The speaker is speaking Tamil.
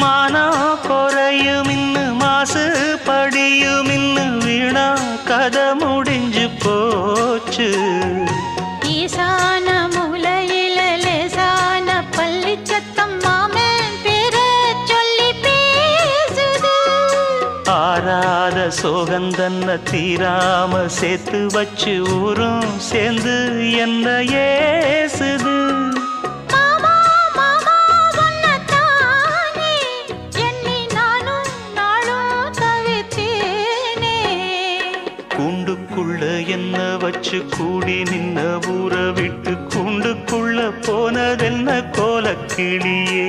மானம் குறையும் இன்னு மாசு படியும் இன்னு வீணா கதை முடிஞ்சு போச்சு. ஈசான மூலையில லேசான பள்ளி சத்தம் மாமன் பேர சொல்லி பேசுது. ஆறாத சோகந்தன்ன தீராம சேர்த்து வச்சு ஊரும் சேர்ந்து என்ன ஏசுது. கூண்டுக்குள்ள என்ன வச்சு கூடி நின்ன ஊற விட்டு கூண்டுக்குள்ள போனதென்ன கோலக்கிளியே.